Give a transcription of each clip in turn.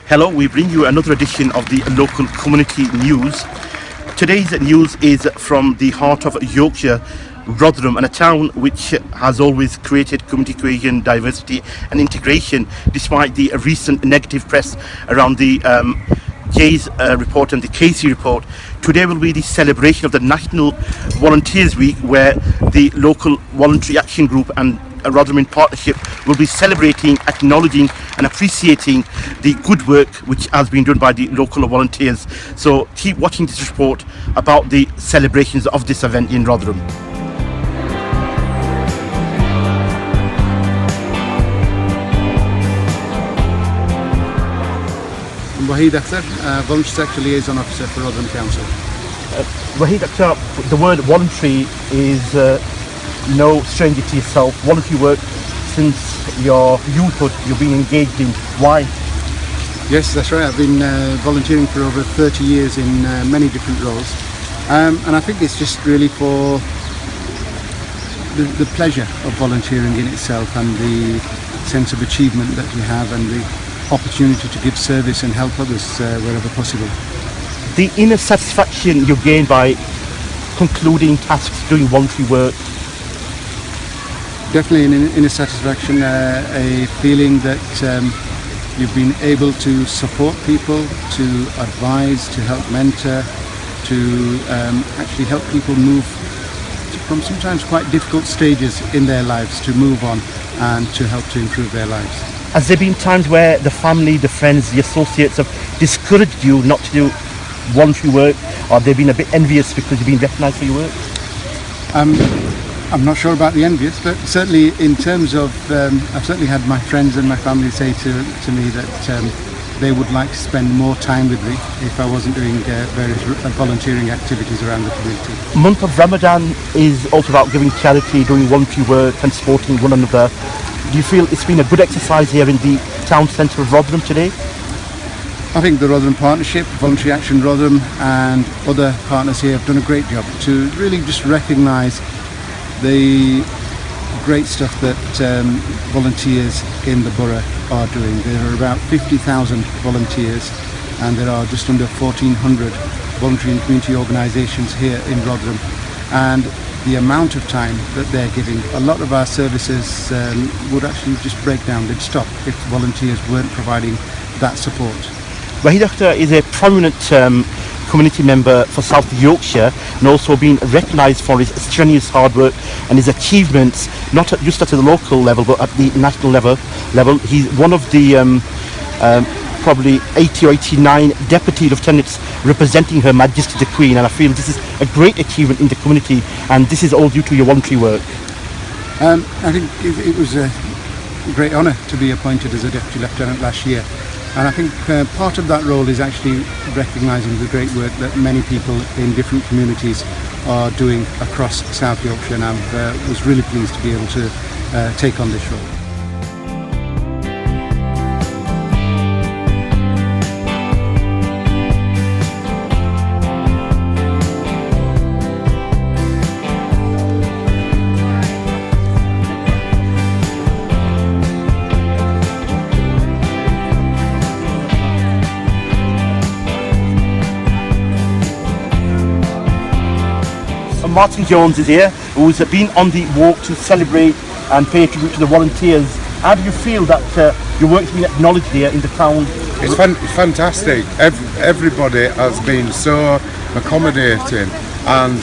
Hello, we bring you another edition of the local community news. Today's news is from the heart of Yorkshire, Rotherham, and a town which has always created community cohesion, diversity and integration despite the recent negative press around the Jay's report and the Casey report. Today will be the celebration of the National Volunteers Week, where the local voluntary action group and Rotherham in partnership will be celebrating, acknowledging and appreciating the good work which has been done by the local volunteers. So keep watching this report about the celebrations of this event in Rotherham. I'm Wahid Akhtar, Voluntary Sector Liaison Officer for Rotherham Council. Wahid Akhtar, the word voluntary is no stranger to yourself. Voluntary work since your youthhood you've been engaged in. Why? Yes, that's right. I've been volunteering for over 30 years in many different roles, and I think it's just really for the pleasure of volunteering in itself and the sense of achievement that you have and the opportunity to give service and help others wherever possible. The inner satisfaction you gain by concluding tasks, doing voluntary work. Definitely an inner satisfaction, a feeling that you've been able to support people, to advise, to help mentor, to actually help people move from sometimes quite difficult stages in their lives, to move on and to help to improve their lives. Has there been times where the family, the friends, the associates have discouraged you not to do voluntary work, or they've been a bit envious because you've been recognised for your work? I'm not sure about the envious, but certainly in terms of, I've certainly had my friends and my family say to me that they would like to spend more time with me if I wasn't doing various volunteering activities around the community. Month of Ramadan is also about giving charity, doing voluntary work and supporting one another. Do you feel it's been a good exercise here in the town centre of Rotherham today? I think the Rotherham Partnership, Voluntary Action Rotherham and other partners here have done a great job to really just recognise the great stuff that volunteers in the borough are doing. There are about 50,000 volunteers and there are just under 1,400 voluntary and community organisations here in Rotherham, and the amount of time that they're giving, a lot of our services would actually just break down, they'd stop if volunteers weren't providing that support. Wahid Akhtar is a prominent community member for South Yorkshire and also been recognised for his strenuous hard work and his achievements, not just at the local level but at the national level. He's one of the probably 80 or 89 deputy lieutenants representing Her Majesty the Queen, and I feel this is a great achievement in the community, and this is all due to your voluntary work. I think it was a great honour to be appointed as a deputy lieutenant last year. And I think part of that role is actually recognising the great work that many people in different communities are doing across South Yorkshire, and I was really pleased to be able to take on this role. Martin Jones is here, who's been on the walk to celebrate and pay tribute to the volunteers. How do you feel that your work's been acknowledged here in the town? It's fantastic. Everybody has been so accommodating, and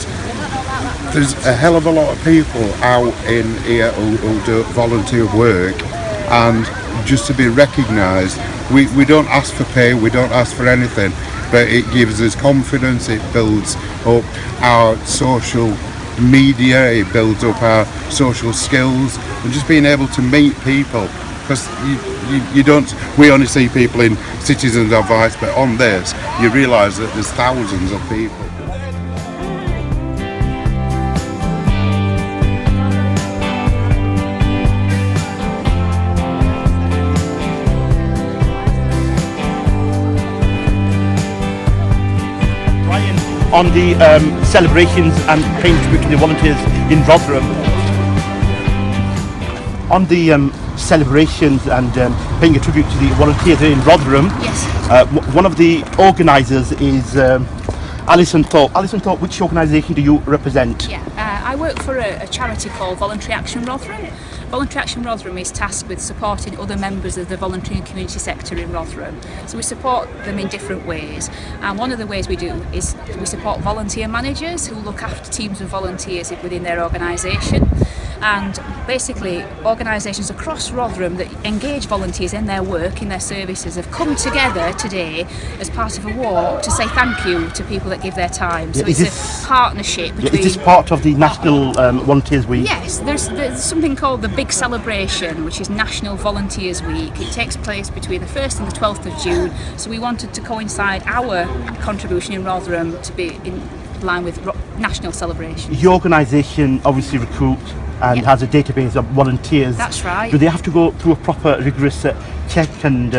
there's a hell of a lot of people out in here who do volunteer work, and just to be recognised, we don't ask for pay, we don't ask for anything, but it gives us confidence, it builds up our social media, it builds up our social skills, and just being able to meet people, because we only see people in Citizens Advice, but on this you realise that there's thousands of people. on the celebrations and paying tribute to the volunteers in Rotherham. On the celebrations and paying a tribute to the volunteers in Rotherham, Yes. One of the organisers is Alison Thorpe. Alison Thorpe, which organisation do you represent? Yeah, I work for a charity called Voluntary Action Rotherham. Voluntary Action Rotherham is tasked with supporting other members of the voluntary and community sector in Rotherham. So we support them in different ways, and one of the ways we do is we support volunteer managers who look after teams of volunteers within their organisation. And basically organisations across Rotherham that engage volunteers in their work, in their services, have come together today as part of a walk to say thank you to people that give their time. So Yeah, it's a partnership between... Is this part of the National Volunteers Week? Yes, there's something called the Big Celebration, which is National Volunteers Week. It takes place between the 1st and the 12th of June, so we wanted to coincide our contribution in Rotherham to be in line with national celebration. Your organisation obviously recruits and Yeah. has a database of volunteers. That's right. Do they have to go through a proper rigorous check and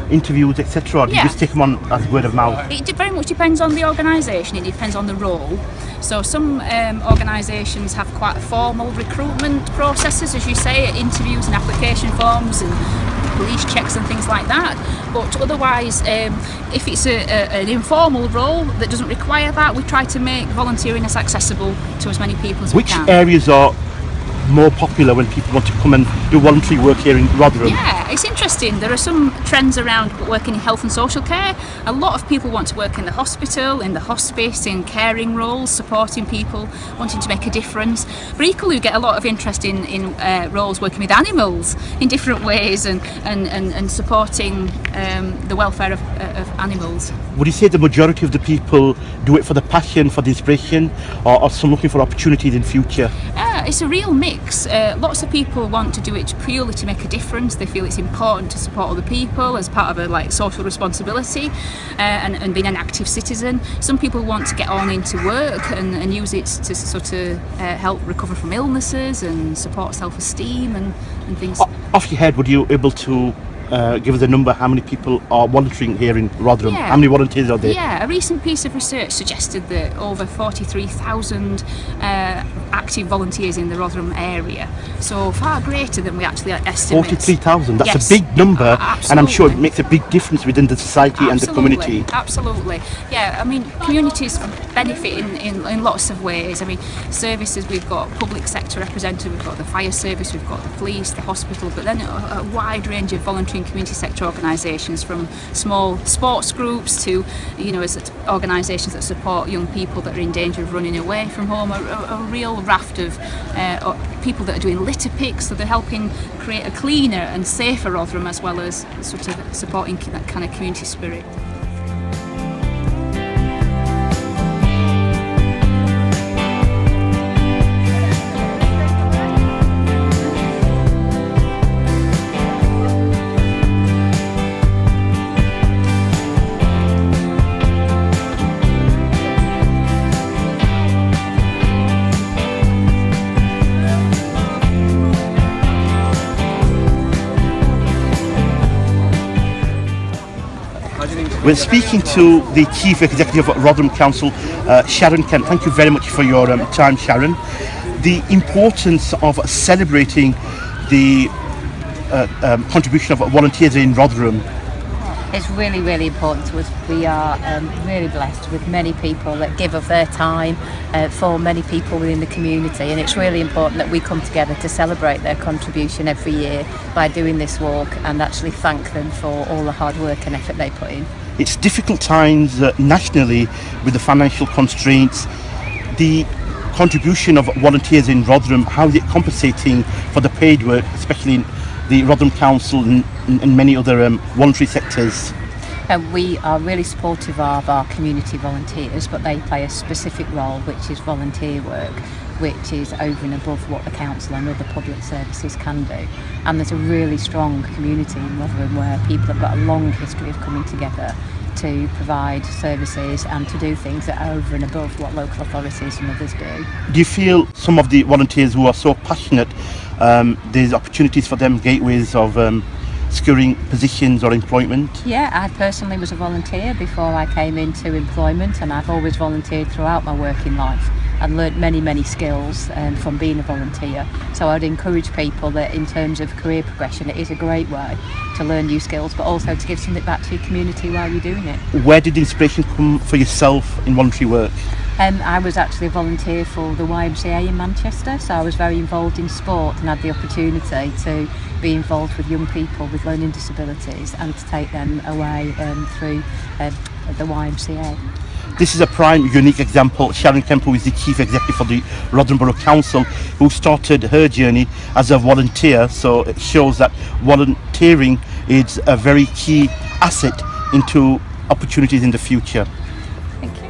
interviews, etc., or do you Yeah. just take them on as word of mouth? It very much depends on the organisation, it depends on the role. So some organisations have quite formal recruitment processes, as you say, interviews and application forms and police checks and things like that. But otherwise, if it's an informal role that doesn't require that, we try to make volunteering as accessible to as many people as we Which can. areas are more popular when people want to come and do voluntary work here in Rotherham? Yeah, it's interesting. There are some trends around working in health and social care. A lot of people want to work in the hospital, in the hospice, in caring roles, supporting people, wanting to make a difference. But equally, we get a lot of interest in roles working with animals in different ways and supporting the welfare of animals. Would you say the majority of the people do it for the passion, for the inspiration, or are some looking for opportunities in future? It's a real mix. Lots of people want to do it purely to make a difference. They feel it's important to support other people as part of a social responsibility and being an active citizen. Some people want to get on into work and use it to sort of help recover from illnesses and support self-esteem and things. Off your head, would you able to give us a number how many people are volunteering here in Rotherham? Yeah. How many volunteers are there? Yeah, a recent piece of research suggested that over 43,000 active volunteers in the Rotherham area, so far greater than we actually estimate. 43,000, that's Yes. a big number, and I'm sure it Absolutely. makes a big difference within the society and the community. Absolutely. Yeah, I mean, communities benefit in lots of ways. I mean, services, we've got public sector representative, we've got the fire service, we've got the police, the hospital, but then a wide range of voluntary and community sector organisations, from small sports groups to, as organisations that support young people that are in danger of running away from home, a real raft of people that are doing litter picks, so they're helping create a cleaner and safer Rotherham, as well as sort of supporting that kind of community spirit. We're speaking to the Chief Executive of Rotherham Council, Sharon Kent. Thank you very much for your time, Sharon. The importance of celebrating the contribution of volunteers in Rotherham. It's really, really important to us. We are really blessed with many people that give of their time for many people within the community, and it's really important that we come together to celebrate their contribution every year by doing this walk and actually thank them for all the hard work and effort they put in. It's difficult times nationally with the financial constraints. The contribution of volunteers in Rotherham, how is it compensating for the paid work, especially in the Rotherham Council and many other voluntary sectors? We are really supportive of our community volunteers, but they play a specific role, which is volunteer work, which is over and above what the council and other public services can do. And there's a really strong community in Rotherham where people have got a long history of coming together to provide services and to do things that are over and above what local authorities and others do. Do you feel some of the volunteers who are so passionate, there's opportunities for them, gateways of securing positions or employment? Yeah, I personally was a volunteer before I came into employment, and I've always volunteered throughout my working life and learnt many skills from being a volunteer. So I'd encourage people that in terms of career progression, it is a great way to learn new skills, but also to give something back to your community while you're doing it. Where did the inspiration come for yourself in voluntary work? I was actually a volunteer for the YMCA in Manchester, so I was very involved in sport and had the opportunity to be involved with young people with learning disabilities and to take them away through the YMCA. This is a prime unique example. Sharon Kemp, who is the Chief Executive for the Rotherham Borough Council, who started her journey as a volunteer, so it shows that volunteering is a very key asset into opportunities in the future. Thank you.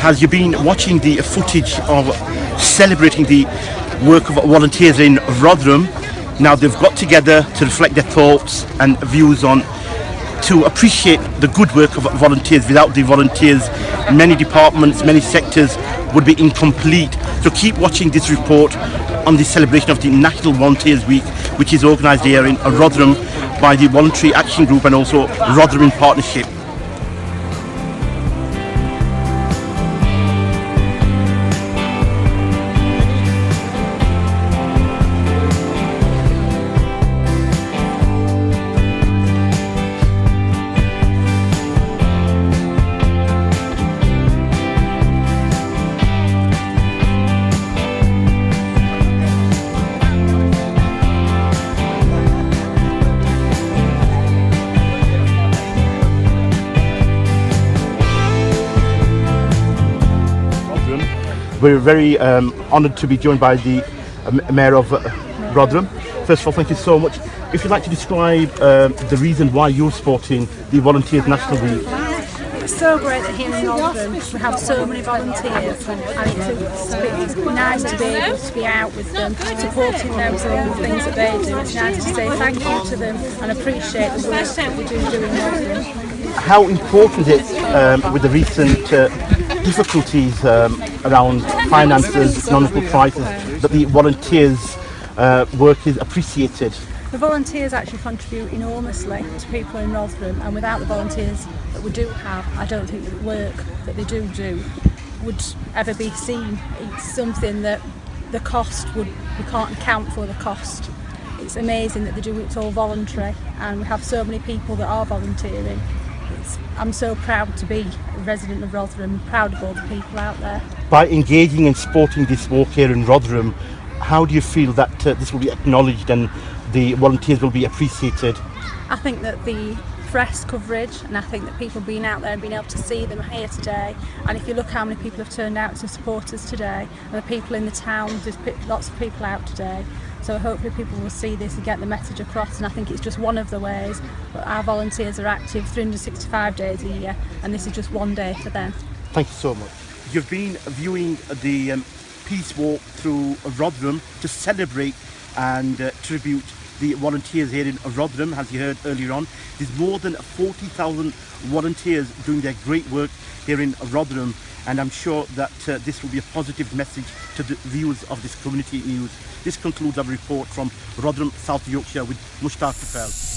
Has you been watching the footage of celebrating the work of volunteers in Rotherham? Now they've got together to reflect their thoughts and views on, to appreciate the good work of volunteers. Without the volunteers, many departments, many sectors would be incomplete. So keep watching this report on the celebration of the National Volunteers Week, which is organised here in Rotherham by the Voluntary Action Group and also Rotherham in Partnership. We're very honoured to be joined by the Mayor of Rotherham. First of all, thank you so much. If you'd like to describe the reason why you're supporting the Volunteers National Week. It's so great that here in Rotherham we have so many volunteers, and it's nice to be able to be out with them, supporting them for all the things that they do. It's nice to say thank you to them and appreciate the work that we do in Rotherham. How important is it with the recent difficulties around finances, economical crisis, that the volunteers' work is appreciated? The volunteers actually contribute enormously to people in Rotherham, and without the volunteers that we do have, I don't think the work that they do would ever be seen. It's something that the cost we can't account for the cost. It's amazing that they do it all voluntary, and we have so many people that are volunteering. I'm so proud to be a resident of Rotherham, proud of all the people out there. By engaging and supporting this walk here in Rotherham, how do you feel that this will be acknowledged and the volunteers will be appreciated? I think that the press coverage, and I think that people being out there and being able to see them here today, and if you look how many people have turned out to support us today, and the people in the town, there's lots of people out today, so hopefully people will see this and get the message across, and I think it's just one of the ways. But our volunteers are active 365 days a year, and this is just one day for them. Thank you so much. You've been viewing the Peace Walk through Rotherham to celebrate and tribute the volunteers here in Rotherham. As you heard earlier on, there's more than 40,000 volunteers doing their great work here in Rotherham, and I'm sure that this will be a positive message to the viewers of this community news. This concludes our report from Rotherham, South Yorkshire with Mushtaq Tufail.